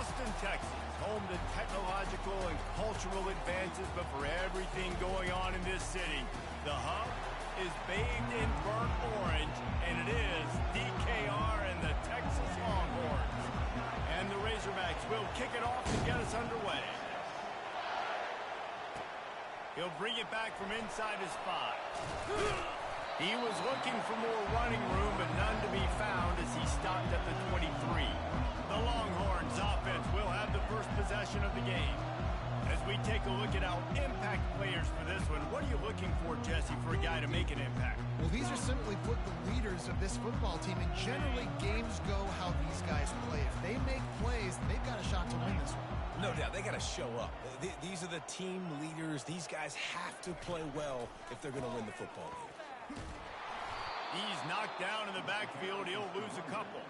Austin, Texas, home to technological and cultural advances, but for everything going on in this city, the hub is bathed in burnt orange, and it is DKR and the Texas Longhorns. And the Razorbacks will kick it off to get us underway. He'll bring it back from inside his 5. He was looking for more running room, but none to be found as he stopped at the 23. The Longhorns offense will have the first possession of the game. As we take a look at our impact players for this one, what are you looking for, Jesse, for a guy to make an impact? Well, these are simply put the leaders of this football team, and generally games go how these guys play. If they make plays, they've got a shot to win this one. No doubt, they got to show up. These are the team leaders. These guys have to play well if they're going to win the football game. He's knocked down in the backfield. He'll lose a couple.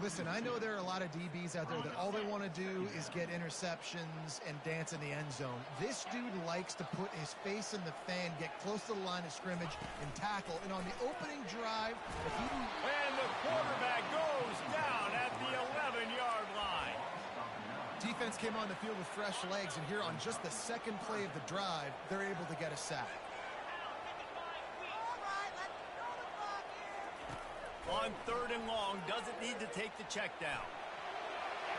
Listen, I know there are a lot of DBs out there that all they want to do is get interceptions and dance in the end zone. This dude likes to put his face in the fan, get close to the line of scrimmage, and tackle. And on the opening drive, if he... And the quarterback goes down at the 11-yard line. Defense came on the field with fresh legs, and here on just the second play of the drive, they're able to get a sack. On 3rd and long, doesn't need to take the check down.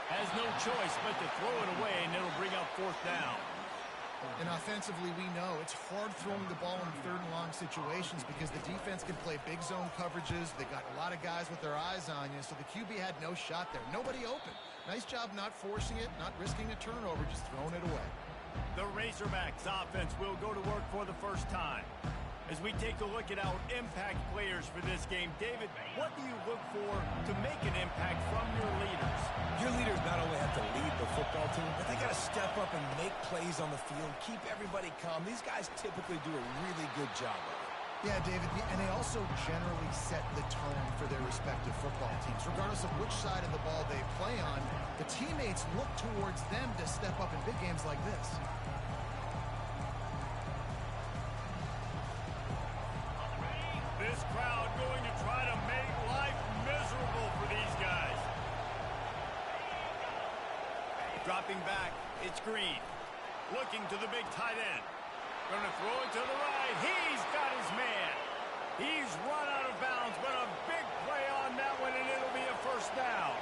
Has no choice but to throw it away, and it'll bring up 4th down. And offensively, we know it's hard throwing the ball in 3rd and long situations because the defense can play big zone coverages. They got a lot of guys with their eyes on you, so the QB had no shot there. Nobody open. Nice job not forcing it, not risking a turnover, just throwing it away. The Razorbacks offense will go to work for the first time. As we take a look at our impact players for this game, David, what do you look for to make an impact from your leaders? Your leaders not only have to lead the football team, but they got to step up and make plays on the field, keep everybody calm. These guys typically do a really good job of it. Yeah, David, and they also generally set the tone for their respective football teams. Regardless of which side of the ball they play on, the teammates look towards them to step up in big games like this. This crowd going to try to make life miserable for these guys. Dropping back, it's Green. Looking to the big tight end. Going to throw it to the right. He's got his man. He's run out of bounds, but a big play on that one, and it'll be a 1st down.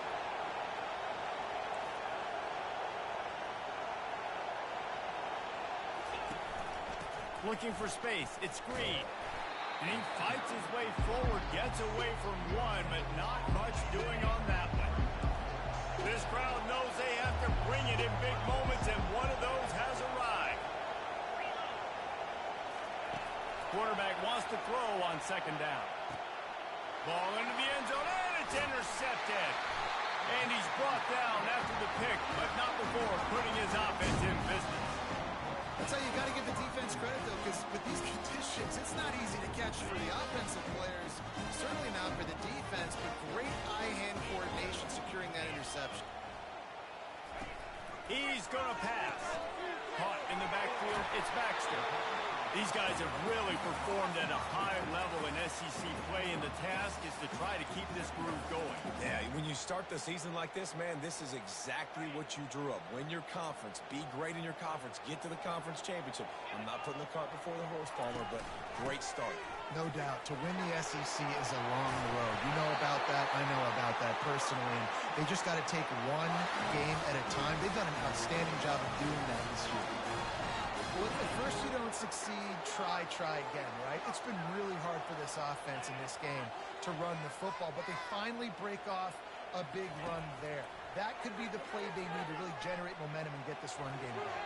Looking for space, it's Green. And he fights his way forward, gets away from one, but not much doing on that one. This crowd knows they have to bring it in big moments, and one of those has arrived. Quarterback wants to throw on 2nd down. Ball into the end zone, and it's intercepted. And he's brought down after the pick, but not before putting his offense in business. That's how you got to give the defense credit, though, because with these conditions, it's not easy to catch for the offensive players. Certainly not for the defense, but great eye-hand coordination securing that interception. He's going to pass. Caught in the backfield, it's Baxter. These guys have really performed at a high level in SEC play, and the task is to try to keep this groove going. Yeah, when you start the season like this, man, this is exactly what you drew up. Win your conference. Be great in your conference. Get to the conference championship. I'm not putting the cart before the horse, Palmer, but great start. No doubt. To win the SEC is a long road. You know about that. I know about that personally. And they just got to take one game at a time. They've done an outstanding job of doing that this year. Well, at first you don't succeed, try again, right? It's been really hard for this offense in this game to run the football, but they finally break off a big run there. That could be the play they need to really generate momentum and get this run game going.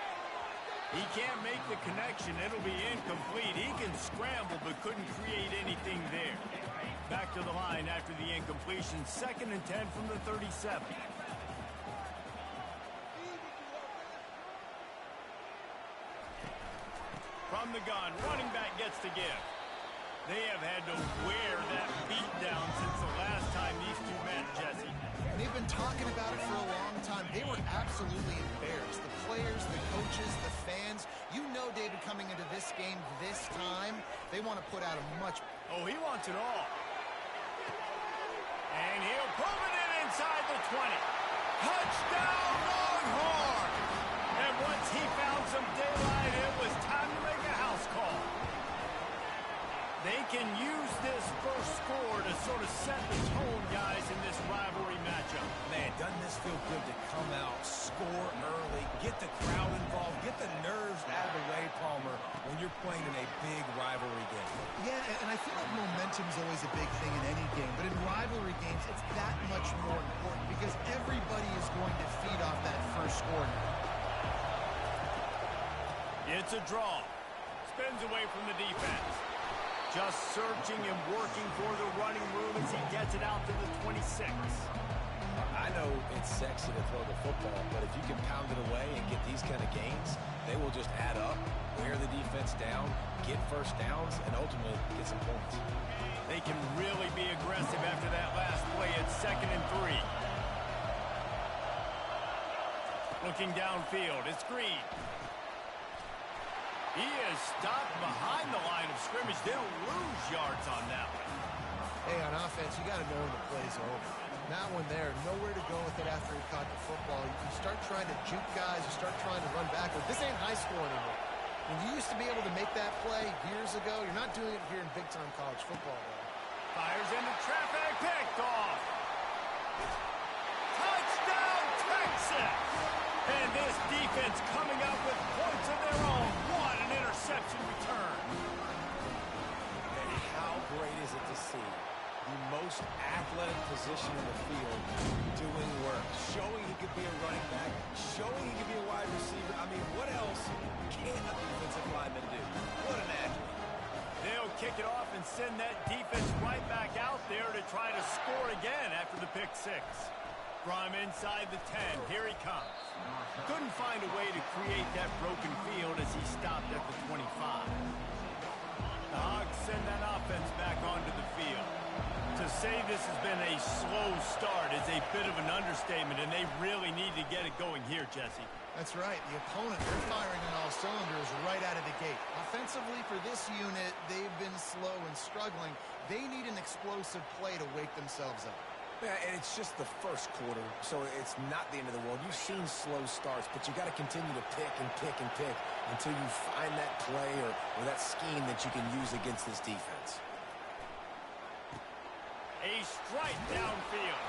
He can't make the connection. It'll be incomplete. He can scramble, but couldn't create anything there. Back to the line after the incompletion. 2nd and 10 from the 37. From the gun, running back gets to give. They have had to wear that beat down since the last time these two met, Jesse. They've been talking about it for a long time. They were absolutely embarrassed. The players, the coaches, the fans. You know, David, coming into this game this time, they want to put out a much... Oh, he wants it all. And he'll pull it in inside the 20. Touchdown, Longhorn! And once he found some daylight, it was time to make a house call. They can use this first score to sort of set the tone, guys, in this rivalry matchup. Man, doesn't this feel good to come out, score early, get the crowd involved, get the nerves out of the way, Palmer, when you're playing in a big rivalry game. Yeah, and I feel like momentum's always a big thing in any game, but in rivalry games, it's that much more important because everybody is going to feed off that first score now. It's a draw. Spins away from the defense. Just searching and working for the running room as he gets it out to the 26. I know it's sexy to throw the football, but if you can pound it away and get these kind of gains, they will just add up, wear the defense down, get first downs, and ultimately get some points. They can really be aggressive after that last play at 2nd and 3. Looking downfield, it's Green. He is stopped behind the line of scrimmage. They'll lose yards on that one. Hey, on offense, you got to know when the play's over. That one there, nowhere to go with it after he caught the football. You start trying to juke guys, you start trying to run backward. This ain't high school anymore. When you used to be able to make that play years ago, you're not doing it here in big-time college football, though. Fires into traffic, picked off. Touchdown, Texas! And this defense coming up with points of their own. What an interception return. And how great is it to see the most athletic position in the field doing work, showing he could be a running back, showing he could be a wide receiver. I mean, what else can a defensive lineman do? What an athlete. They'll kick it off and send that defense right back out there to try to score again after the pick six. From inside the 10, here he comes. Couldn't find a way to create that broken field as he stopped at the 25. The Hogs send that offense back onto the field. To say this has been a slow start is a bit of an understatement, and they really need to get it going here, Jesse. That's right. The opponent, they're firing on all cylinders right out of the gate. Offensively, for this unit, they've been slow and struggling. They need an explosive play to wake themselves up. Yeah, and it's just the first quarter, so it's not the end of the world. You've seen slow starts, but you got to continue to pick and pick and pick until you find that play or that scheme that you can use against this defense. A strike downfield.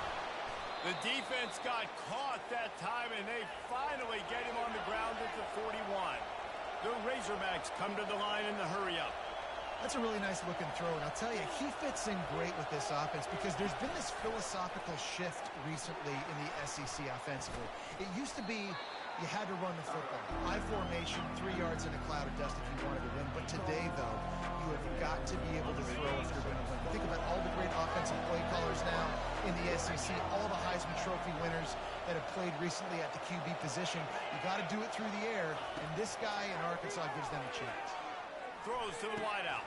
The defense got caught that time, and they finally get him on the ground at the 41. The Razorbacks come to the line in the hurry-up. That's a really nice looking throw, and I'll tell you, he fits in great with this offense because there's been this philosophical shift recently in the SEC offensively. It used to be you had to run the football. I formation, 3 yards in a cloud of dust if you wanted to win. But today, though, you have got to be able to throw if you're going to win. Think about all the great offensive play callers now in the SEC, all the Heisman Trophy winners that have played recently at the QB position. You got to do it through the air, and this guy in Arkansas gives them a chance. Throws to the wideout.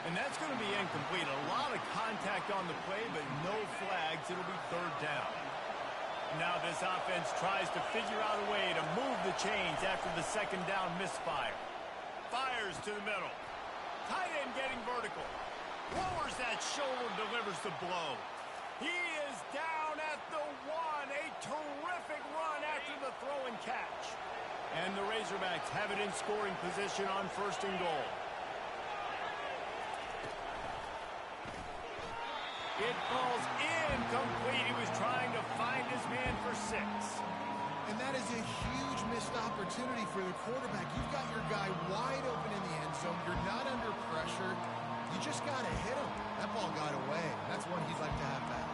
And that's going to be incomplete. A lot of contact on the play, but no flags. It'll be 3rd down. Now this offense tries to figure out a way to move the chains after the 2nd down misfire. Fires to the middle. Tight end getting vertical. Lowers that shoulder, delivers the blow. He is down at the 1. A terrific run after the throw and catch. And the Razorbacks have it in scoring position on 1st and goal. It falls incomplete. He was trying to find his man for 6. And that is a huge missed opportunity for the quarterback. You've got your guy wide open in the end zone. You're not under pressure. You just got to hit him. That ball got away. That's one he'd like to have back.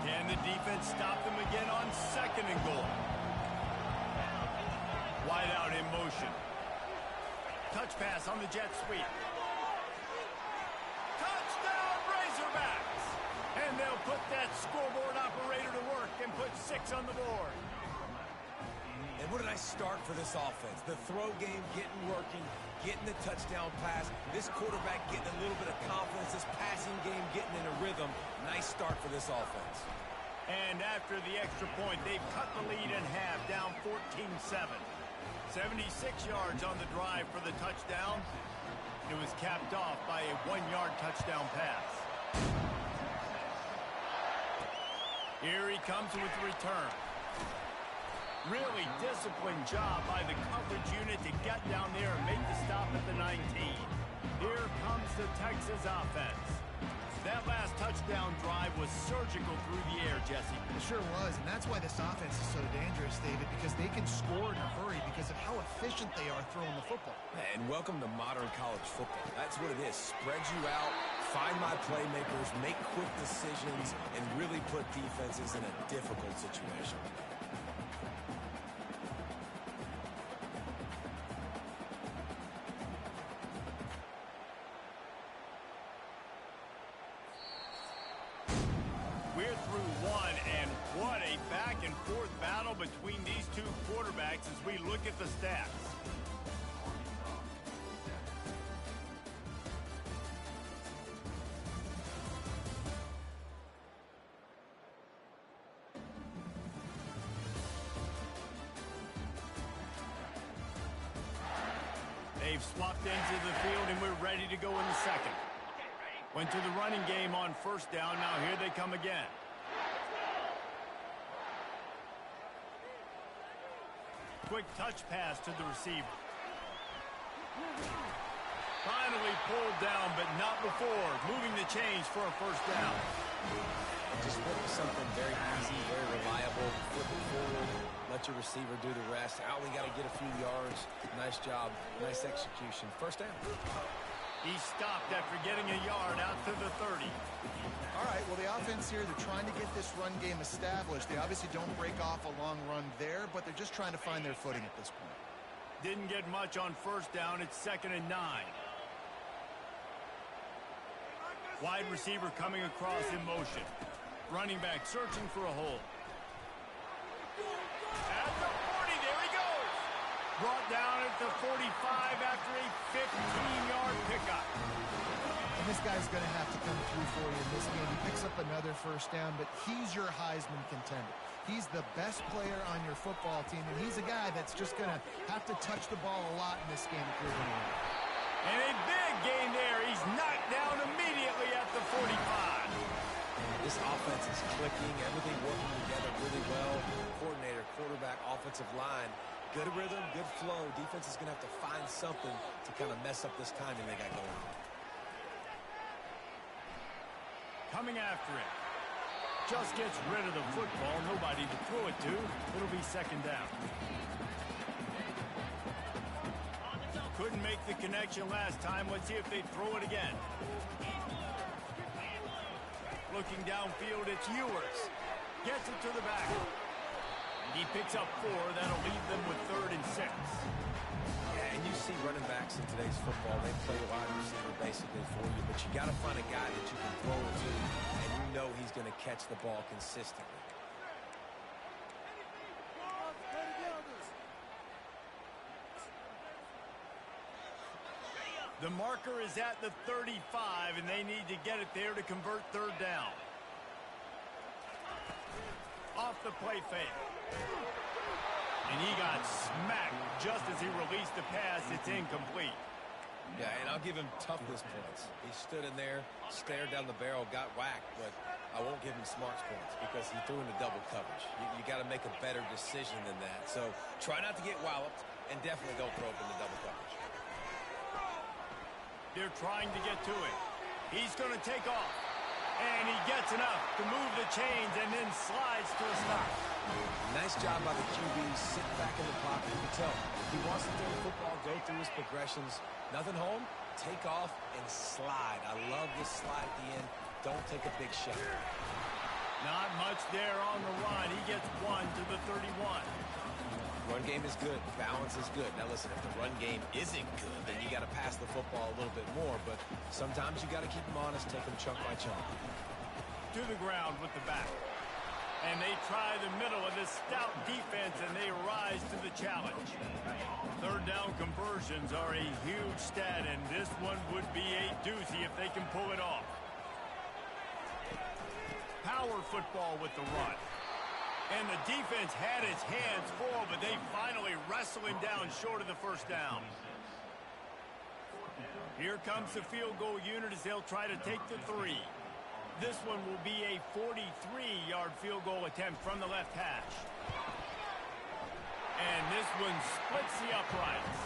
Can the defense stop them again on 2nd and goal? Wide out in motion. Touch pass on the jet sweep. Touchdown, Razorbacks! And they'll put that scoreboard operator to work and put 6 on the board. And what a nice start for this offense. The throw game getting working, getting the touchdown pass. This quarterback getting a little bit of confidence. This passing game getting in a rhythm. Nice start for this offense. And after the extra point, they've cut the lead in half, down 14-7. 76 yards on the drive for the touchdown. It was capped off by a 1-yard touchdown pass. Here he comes with the return. Really disciplined job by the coverage unit to get down there and make the stop at the 19. Here comes the Texas offense. That last touchdown drive was surgical through the air, Jesse. It sure was, and that's why this offense is so dangerous, David, because they can score in a hurry because of how efficient they are throwing the football. And welcome to modern college football. That's what it is. Spread you out, find my playmakers, make quick decisions, and really put defenses in a difficult situation. We're through one, and what a back-and-forth battle between these two quarterbacks as we look at the stats. They've swapped into the field, and we're ready to go in the second. Went to the running game on first down. Now here they come again. Quick touch pass to the receiver. Finally pulled down, but not before. Moving the chains for a first down. Just look for something very easy, very reliable. Flip it forward, let your receiver do the rest. I only got to get a few yards. Nice job, nice execution. First down. He stopped after getting a yard out to the 30. All right, well, the offense here, they're trying to get this run game established. They obviously don't break off a long run there, but they're just trying to find their footing at this point. Didn't get much on first down. It's 2nd and 9. Wide receiver coming across in motion. Running back searching for a hole. At the 40, there he goes. Brought down at the 45 after a 15-yard pickup. And this guy's going to have to come through for you in this game. He picks up another first down, but he's your Heisman contender. He's the best player on your football team, and he's a guy that's just going to have to touch the ball a lot in this game if you're going to win. And a big gain there. He's knocked down immediately at the 45. This offense is clicking, everything working together really well. Coordinator, quarterback, offensive line. Good rhythm, good flow. Defense is going to have to find something to kind of mess up this timing they got going on. Coming after it. Just gets rid of the football. Nobody to throw it to. It'll be 2nd down. Couldn't make the connection last time. Let's see if they throw it again. Looking downfield, it's Ewers. Gets it to the back. He picks up 4. That'll leave them with 3rd and 6. Yeah, and you see running backs in today's football, they play wide receiver basically for you, but you got to find a guy that you can throw it to, and you know he's going to catch the ball consistently. The marker is at the 35, and they need to get it there to convert 3rd down. Off the play fake. And he got smacked just as he released the pass. It's incomplete. Yeah, and I'll give him toughness points. He stood in there, stared down the barrel, got whacked, but I won't give him smarts points because he threw into double coverage. You got to make a better decision than that. So try not to get walloped, and definitely don't throw up into double coverage. They're trying to get to it. He's going to take off. And he gets enough to move the chains and then slides to a stop. Nice job by the QB, sitting back in the pocket. You can tell he wants to throw the football, go through his progressions. Nothing home, take off and slide. I love this slide at the end. Don't take a big shot. Not much there on the run. He gets 1 to the 31. Run game is good. Balance is good. Now, listen, if the run game isn't good, then you got to pass the football a little bit more. But sometimes you got to keep them honest, take them chunk by chunk. To the ground with the back. And they try the middle of this stout defense, and they rise to the challenge. 3rd down conversions are a huge stat, and this one would be a doozy if they can pull it off. Power football with the run. And the defense had its hands full, but they finally wrestle him down short of the first down. Here comes the field goal unit as they'll try to take the 3. This one will be a 43-yard field goal attempt from the left hash. And this one splits the uprights.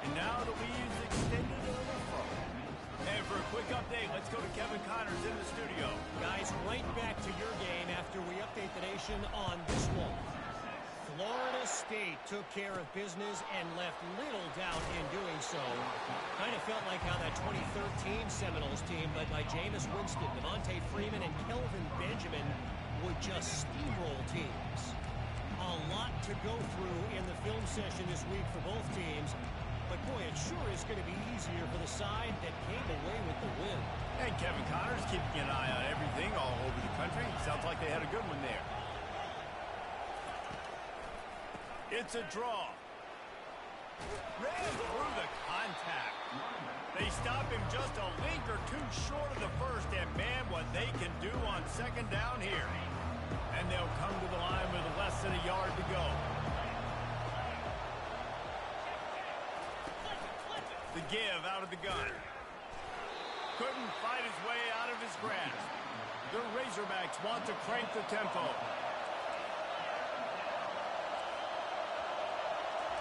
And now the lead's extended a little further. And for a quick update, let's go to Kevin Connors in the studio. Guys, right back to your game after we update the nation on this one. Florida State took care of business and left little doubt in doing so. Kind of felt like how that 2013 Seminoles team led by Jameis Winston, Devontae Freeman, and Kelvin Benjamin would just steamroll teams. A lot to go through in the film session this week for both teams. But, boy, it sure is going to be easier for the side that came away with the win. And Kevin Connors keeping an eye on everything all over the country. Sounds like they had a good one there. It's a draw. Ran through the contact. They stop him just a link or two short of the first, and man, what they can do on second down here. And they'll come to the line with less than a yard to go. The give out of the gun. Couldn't fight his way out of his grasp. The Razorbacks want to crank the tempo.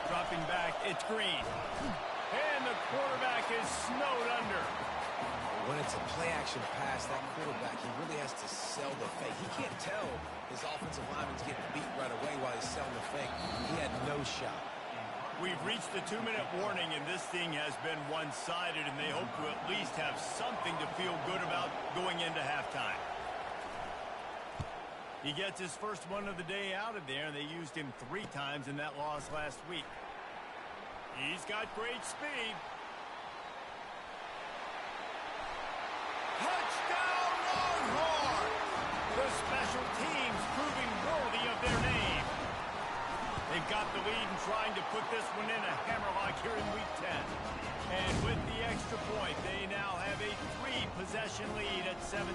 Dropping back, it's Green. And the quarterback is snowed under. When it's a play-action pass, that quarterback, he really has to sell the fake. He can't tell his offensive lineman's getting beat right away while he's selling the fake. He had no shot. We've reached the 2-minute warning, and this thing has been one-sided, and they hope to at least have something to feel good about going into halftime. He gets his first one of the day out of there, and they used him 3 times in that loss last week. He's got great speed. Touchdown, Longhorns! The special teams proving worthy of their name. They've got the lead and trying to put this one in a hammerlock here in Week 10. And with the extra point, they now have a 3-possession lead at 17.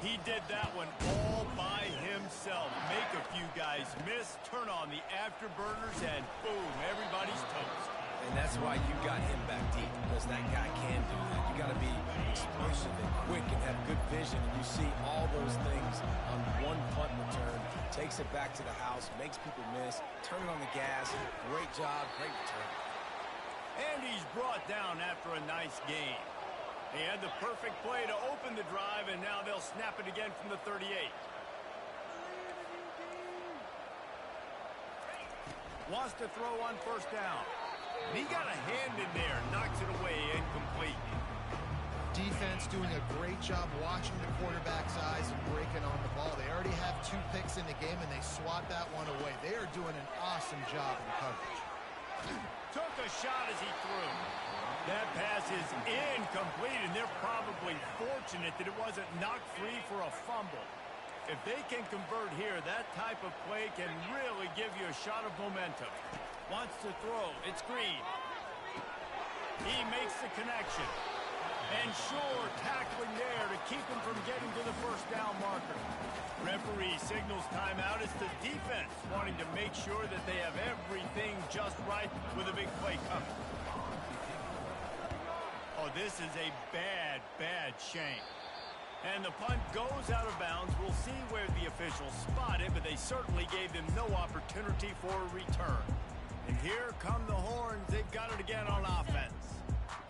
He did that one all by himself. Make a few guys miss, turn on the afterburners, and boom, everybody's toast. And that's why you got him back deep, because that guy can do that. You got to be explosive and quick and have good vision, and you see all those things on one punt return. Takes it back to the house, makes people miss, turn it on the gas. Great job, great return. And he's brought down after a nice game. He had the perfect play to open the drive, and now they'll snap it again from the 38. Wants to throw on first down. He got a hand in there, knocks it away, incomplete. Defense doing a great job watching the quarterback's eyes and breaking on the ball. They already have 2 picks in the game, and they swat that one away. They are doing an awesome job in coverage. Took a shot as he threw. That pass is incomplete, and they're probably fortunate that it wasn't knocked free for a fumble. If they can convert here, that type of play can really give you a shot of momentum. Wants to throw. It's Green. He makes the connection. And sure, tackling there to keep him from getting to the first down marker. Referee signals timeout as the defense wanting to make sure that they have everything just right with a big play coming. Oh, this is a bad, bad shame. And the punt goes out of bounds. We'll see where the officials spot it, but they certainly gave them no opportunity for a return. And here come the Horns. They've got it again on offense.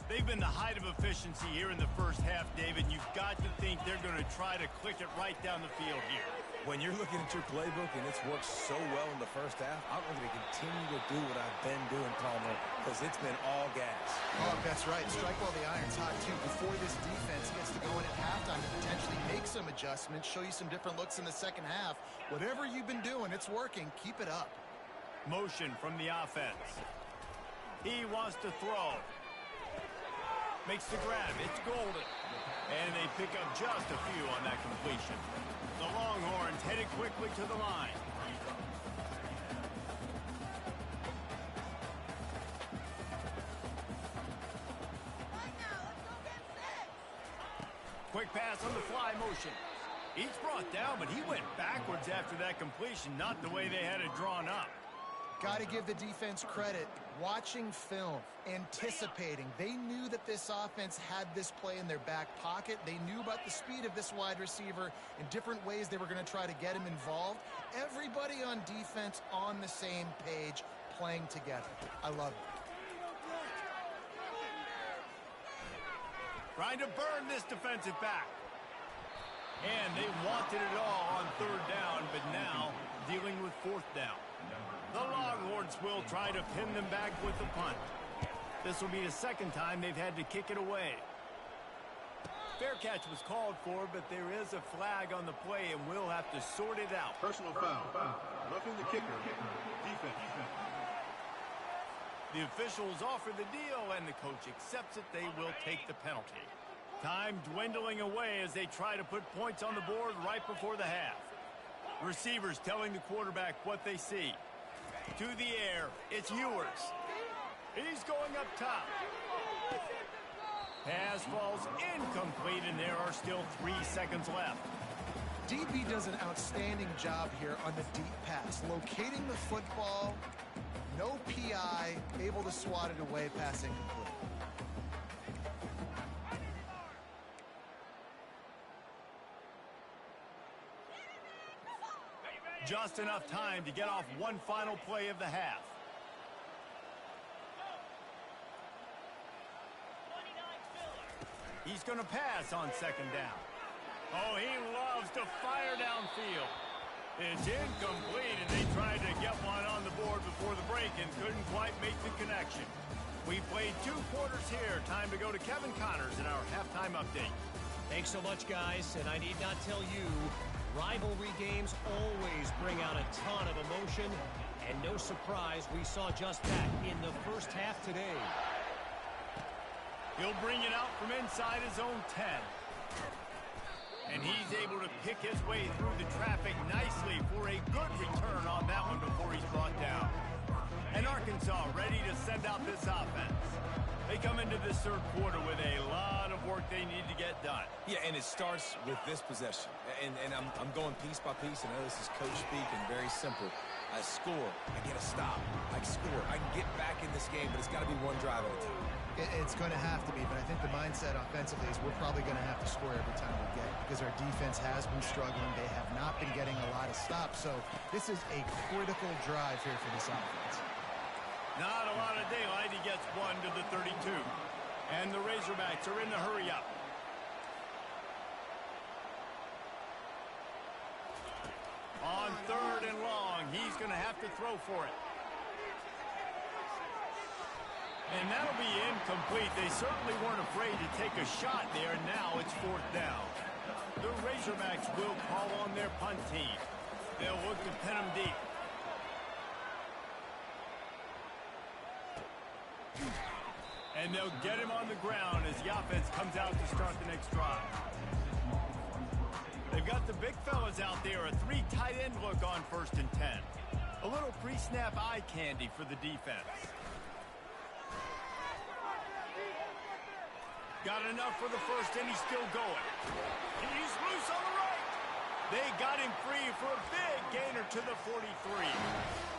They've been the height of efficiency here in the first half, David. You've got to think they're going to try to click it right down the field here. When you're looking at your playbook and it's worked so well in the first half, I'm going to continue to do what I've been doing, Palmer, because it's been all gas. Oh, that's right. Strike while the iron's hot, too. Before this defense gets to go in at halftime to potentially make some adjustments, show you some different looks in the second half. Whatever you've been doing, it's working. Keep it up. Motion from the offense. He wants to throw. Makes the grab. It's golden. And they pick up just a few on that completion. The Longhorns headed quickly to the line. Quick pass on the fly motion. He's brought down, but he went backwards after that completion, not the way they had it drawn up. Got to give the defense credit. Watching film, anticipating. They knew that this offense had this play in their back pocket. They knew about the speed of this wide receiver and different ways they were going to try to get him involved. Everybody on defense on the same page, playing together. I love it. Trying to burn this defensive back. And they wanted it all on third down, but now dealing with fourth down. The Longhorns will try to pin them back with the punt. This will be the second time they've had to kick it away. Fair catch was called for, but there is a flag on the play, and we'll have to sort it out. Personal foul. Roughing the kicker. Defense. The officials offer the deal, and the coach accepts it. They will take the penalty. Time dwindling away as they try to put points on the board right before the half. Receivers telling the quarterback what they see. To the air, it's Ewers. He's going up top. Pass falls incomplete, and there are still 3 seconds left. DB does an outstanding job here on the deep pass. Locating the football, no PI, able to swat it away, pass incomplete. Just enough time to get off one final play of the half. He's going to pass on second down. Oh, he loves to fire downfield. It's incomplete, and they tried to get one on the board before the break and couldn't quite make the connection. We played 2 quarters here. Time to go to Kevin Connors in our halftime update. Thanks so much, guys, and I need not tell you, rivalry games always bring out a ton of emotion, and no surprise we saw just that in the first half today. He'll bring it out from inside his own 10. And he's able to pick his way through the traffic nicely for a good return on that one before he's brought down. And Arkansas ready to send out this offense. They come into this third quarter with a lot of work they need to get done. Yeah, and it starts with this possession. And I'm going piece by piece. I know this is coach speak and very simple. I score. I get a stop. I score. I can get back in this game, but it's got to be one drive at a time. It's going to have to be, but I think the mindset offensively is we're probably going to have to score every time we get it because our defense has been struggling. They have not been getting a lot of stops, so this is a critical drive here for this offense. Not a lot of daylight. He gets one to the 32. And the Razorbacks are in the hurry-up. On third and long, he's going to have to throw for it. And that'll be incomplete. They certainly weren't afraid to take a shot there, and now it's fourth down. The Razorbacks will call on their punt team. They'll look to pin them deep. And they'll get him on the ground as the offense comes out to start the next drive. They've got the big fellas out there, a 3 tight end look on 1st and 10. A little pre-snap eye candy for the defense. Got enough for the first, and he's still going. He's loose on the right. They got him free for a big gainer to the 43.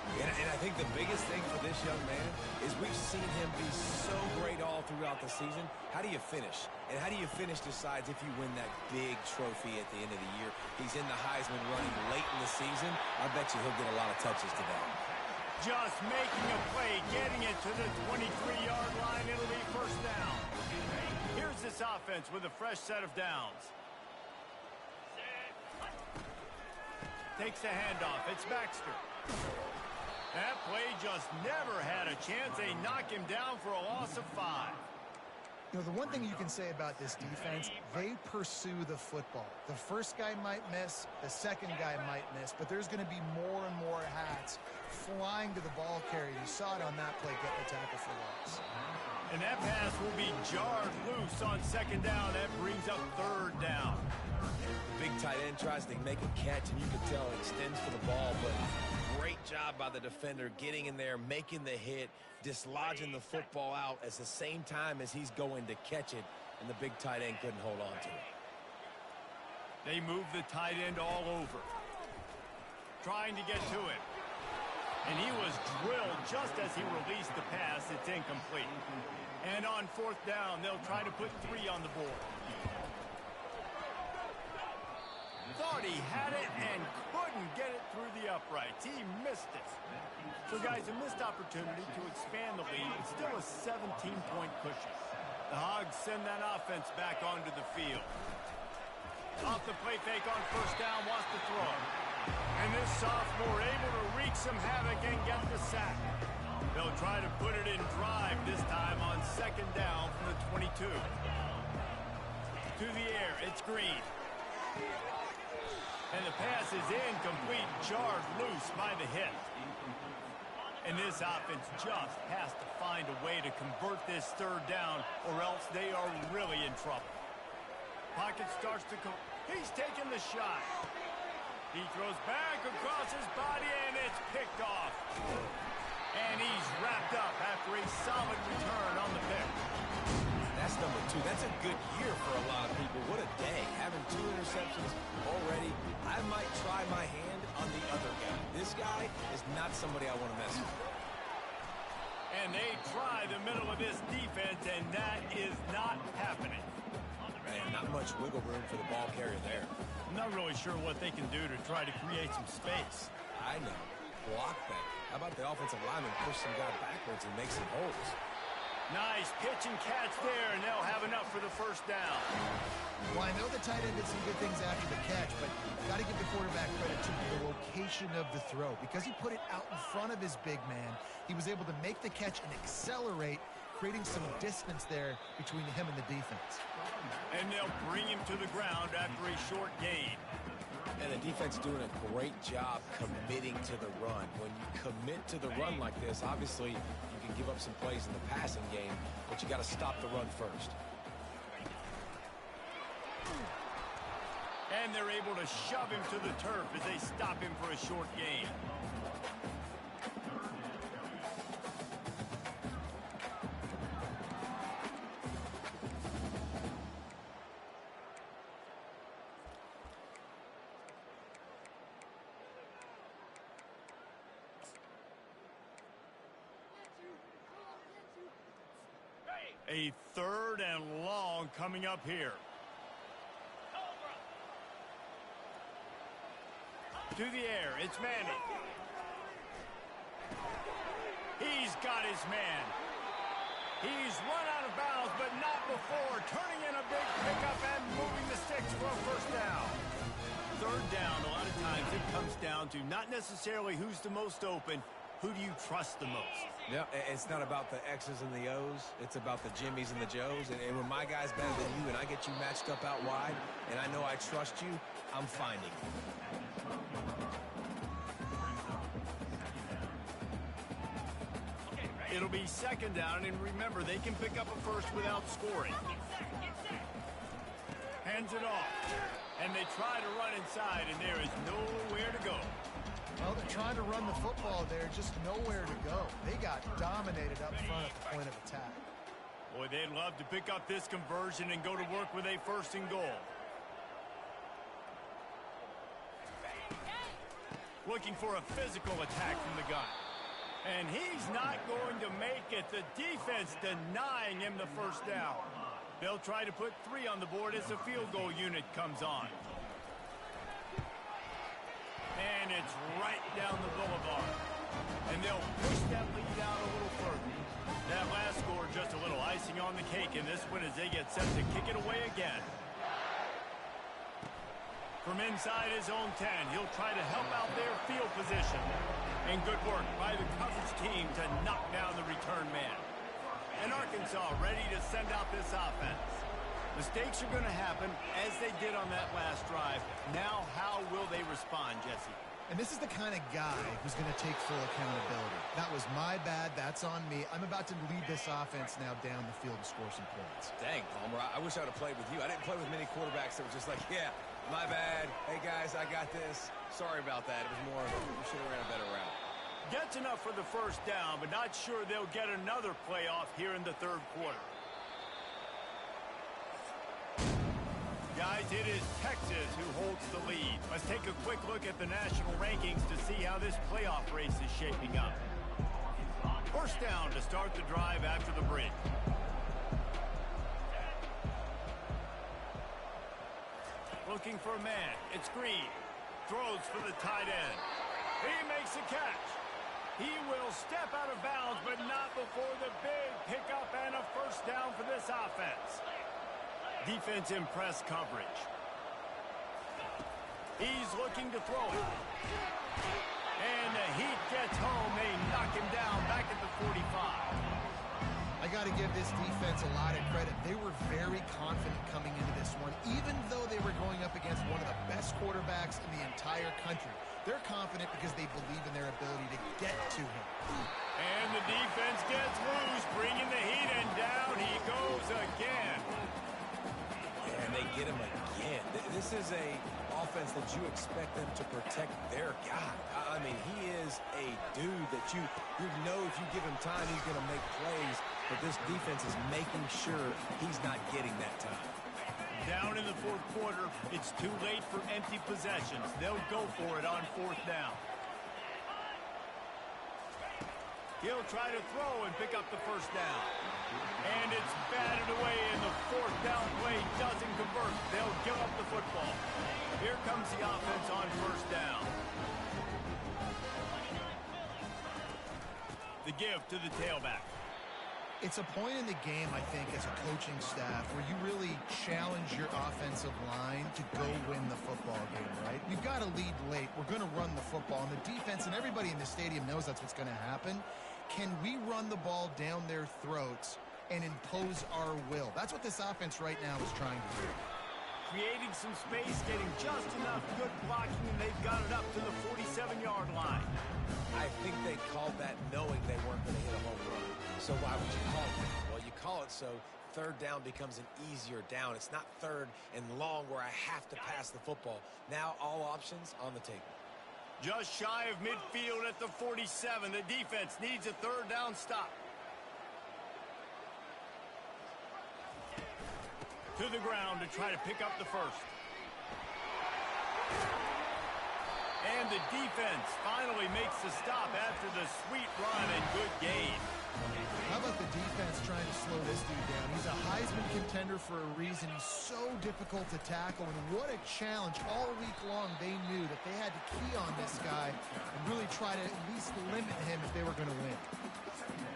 And I think the biggest thing for this young man is we've seen him be so great all throughout the season. How do you finish? And how do you finish decides if you win that big trophy at the end of the year. He's in the Heisman running late in the season. I bet you he'll get a lot of touches today. Just making a play, getting it to the 23-yard line. It'll be first down. Here's this offense with a fresh set of downs. Takes the handoff. It's Baxter. That play just never had a chance. They knock him down for a loss of 5. You know, the one thing you can say about this defense, they pursue the football. The first guy might miss, the second guy might miss, but there's going to be more and more hats flying to the ball carrier. You saw it on that play, getting the tackle for loss. And that pass will be jarred loose on second down. That brings up third down. The big tight end tries to make a catch, and you can tell it extends for the ball, but great job by the defender getting in there, making the hit, dislodging the football out at the same time as he's going to catch it, and the big tight end couldn't hold on to it. They move the tight end all over. Trying to get to it. And he was drilled just as he released the pass. It's incomplete. And on fourth down, they'll try to put 3 on the board. Thought he had it and couldn't get it through the uprights. He missed it. So, guys, a missed opportunity to expand the lead. It's still a 17-point cushion. The Hogs send that offense back onto the field. Off the play fake on first down, wants to throw. And this sophomore able to wreak some havoc and get the sack. They'll try to put it in drive this time on second down from the 22. To the air, it's Green. And the pass is incomplete, jarred loose by the hit. And this offense just has to find a way to convert this third down, or else they are really in trouble. Pocket starts to go. He's taking the shot. He throws back across his body, and it's picked off. And he's wrapped up after a solid return on the pick. That's number 2. That's a good year for a lot of people. What a day. Having 2 interceptions already. I might try my hand on the other guy. This guy is not somebody I want to mess with. And they try the middle of this defense, and that is not happening. Man, not much wiggle room for the ball carrier there. I'm not really sure what they can do to try to create some space. I know. Block that. How about the offensive lineman push some guy backwards and make some holes? Nice pitch and catch there, and they'll have enough for the first down. Well, I know the tight end did some good things after the catch, but got to give the quarterback credit to the location of the throw. Because he put it out in front of his big man, he was able to make the catch and accelerate, creating some distance there between him and the defense. And they'll bring him to the ground after a short gain. And the defense doing a great job committing to the run. When you commit to the run like this, obviously you can give up some plays in the passing game, but you got to stop the run first. And they're able to shove him to the turf as they stop him for a short gain. A third and long coming up here. To the air, it's Manning. He's got his man. He's run out of bounds, but not before turning in a big pickup and moving the sticks for a first down. Third down, a lot of times it comes down to not necessarily who's the most open, who do you trust the most? Yeah, it's not about the X's and the O's. It's about the Jimmies and the Joes. And when my guy's better than you and I get you matched up out wide and I know I trust you, I'm finding you. It'll be second down, and remember, they can pick up a first without scoring. Hands it off. And they try to run inside, and there is nowhere to go. Well, they're trying to run the football there, just nowhere to go. They got dominated up front at the point of attack. Boy, they'd love to pick up this conversion and go to work with a first and goal. Looking for a physical attack from the gun. And he's not going to make it. The defense denying him the first down. They'll try to put 3 on the board as the field goal unit comes on. And it's right down the boulevard. And they'll push that lead out a little further. That last score just a little icing on the cake in this one as they get set to kick it away again. From inside his own 10, he'll try to help out their field position. And good work by the coverage team to knock down the return man. And Arkansas ready to send out this offense. Mistakes are going to happen as they did on that last drive. Now, how will they respond, Jesse? And this is the kind of guy who's going to take full accountability. That was my bad. That's on me. I'm about to lead this offense now down the field and score some points. Dang, Palmer, I wish I would have played with you. I didn't play with many quarterbacks that were just like, yeah, my bad. Hey, guys, I got this. Sorry about that. It was more of a, we should have ran a better route. Gets enough for the first down, but not sure they'll get another playoff here in the third quarter. Guys, it is Texas who holds the lead. Let's take a quick look at the national rankings to see how this playoff race is shaping up. First down to start the drive after the break. Looking for a man. It's Green. Throws for the tight end. He makes a catch. He will step out of bounds, but not before the big pickup and a first down for this offense. Defense in press coverage. He's looking to throw it. And the Heat gets home. They knock him down back at the 45. I got to give this defense a lot of credit. They were very confident coming into this one, even though they were going up against one of the best quarterbacks in the entire country. They're confident because they believe in their ability to get to him. And the defense gets loose, bringing the Heat, and down he goes again. And they get him again. This is a offense that you expect them to protect their guy. I mean, he is a dude that you know if you give him time, he's going to make plays. But this defense is making sure he's not getting that time. Down in the fourth quarter, it's too late for empty possessions. They'll go for it on fourth down. He'll try to throw and pick up the first down. And it's batted away, and the fourth down play doesn't convert. They'll give up the football. Here comes the offense on first down. The give to the tailback. It's a point in the game, I think, as a coaching staff where you really challenge your offensive line to go win the football game, right? We've got to lead late. We're going to run the football, and the defense and everybody in the stadium knows that's what's going to happen. Can we run the ball down their throats and impose our will? That's what this offense right now is trying to do. Creating some space, getting just enough good blocking, and they've got it up to the 47-yard line. I think they called that knowing they weren't going to hit a home run. So why would you call it? Well, you call it so third down becomes an easier down. It's not third and long where I have to pass the football. Now all options on the table. Just shy of midfield at the 47. The defense needs a third down stop. To the ground to try to pick up the first. And the defense finally makes the stop after the sweet run and good gain. How about the defense trying to slow this dude down? He's a Heisman contender for a reason. He's so difficult to tackle, and what a challenge. All week long, they knew that they had to key on this guy and really try to at least limit him if they were going to win.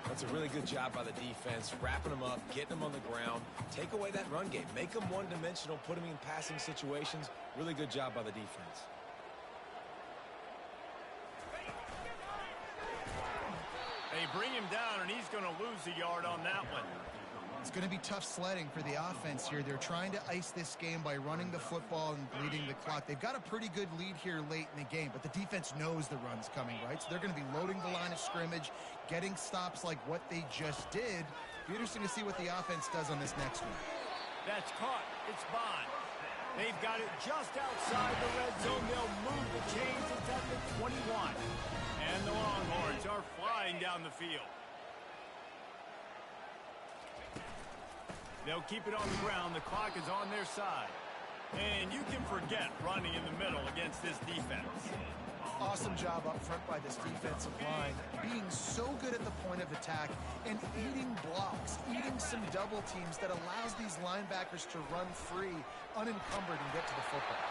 That's a really good job by the defense, wrapping them up, getting them on the ground, take away that run game, make them one-dimensional, put them in passing situations. Really good job by the defense. They bring him down, and he's going to lose a yard on that one. It's going to be tough sledding for the offense here. They're trying to ice this game by running the football and bleeding the clock. They've got a pretty good lead here late in the game, but the defense knows the run's coming, right? So they're going to be loading the line of scrimmage, getting stops like what they just did. Be interesting to see what the offense does on this next one. That's caught. It's Bond. They've got it just outside the red zone. They'll move the chains. It's at the 21. And the Longhorns are flying down the field. They'll keep it on the ground. The clock is on their side. And you can forget running in the middle against this defense. Awesome job up front by this defensive line, being so good at the point of attack and eating blocks, eating some double teams that allows these linebackers to run free, unencumbered, and get to the football.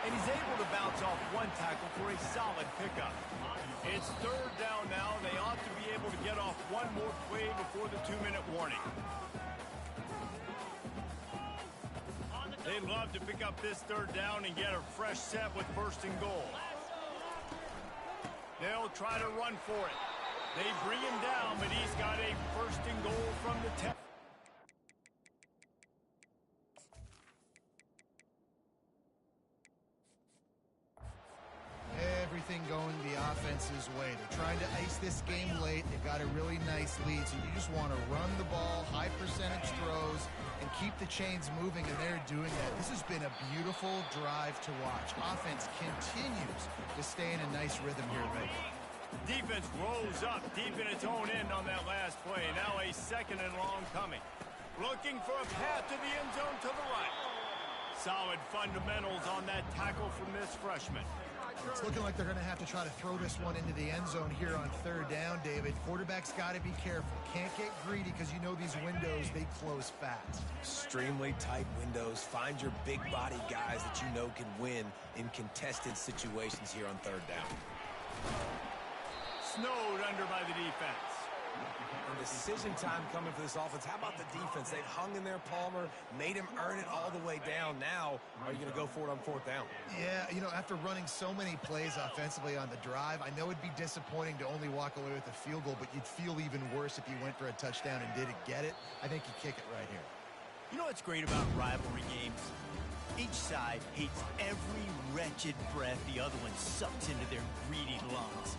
And he's able to bounce off one tackle for a solid pickup. It's third down now. They ought to be able to get off one more play before the 2-minute warning. They'd love to pick up this third down and get a fresh set with first and goal. They'll try to run for it. They bring him down, but he's got a first and goal from the 10. Everything going the offense's way. They're trying to ice this game late. They've got a really nice lead, so you just want to run the ball, high percentage throws, and keep the chains moving, and they're doing that. This has been a beautiful drive to watch. Offense continues to stay in a nice rhythm here, Ray. Defense rolls up deep in its own end on that last play. Now a second and long coming. Looking for a path to the end zone to the right. Solid fundamentals on that tackle from this freshman. It's looking like they're going to have to try to throw this one into the end zone here on third down, David. Quarterback's got to be careful. Can't get greedy because you know these windows, they close fast. Extremely tight windows. Find your big body guys that you know can win in contested situations here on third down. Snowed under by the defense. And decision time coming for this offense. How about the defense? They've hung in there, Palmer, made him earn it all the way down. Now, are you going to go for it on fourth down? Yeah, you know, after running so many plays offensively on the drive, I know it'd be disappointing to only walk away with a field goal, but you'd feel even worse if you went for a touchdown and didn't get it. I think you kick it right here. You know what's great about rivalry games? Each side hates every wretched breath the other one sucks into their greedy lungs.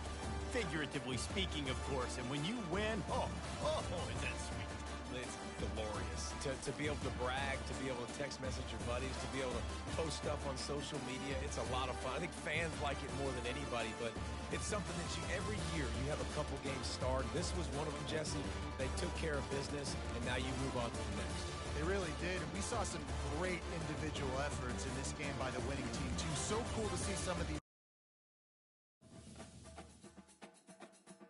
Figuratively speaking, of course, and when you win, oh, is that sweet. It's glorious. To be able to brag, to be able to text message your buddies, to be able to post stuff on social media, it's a lot of fun. I think fans like it more than anybody, but it's something that every year you have a couple games start. This was one of them, Jesse. They took care of business, and now you move on to the next. They really did, and we saw some great individual efforts in this game by the winning team, too. So cool to see some of these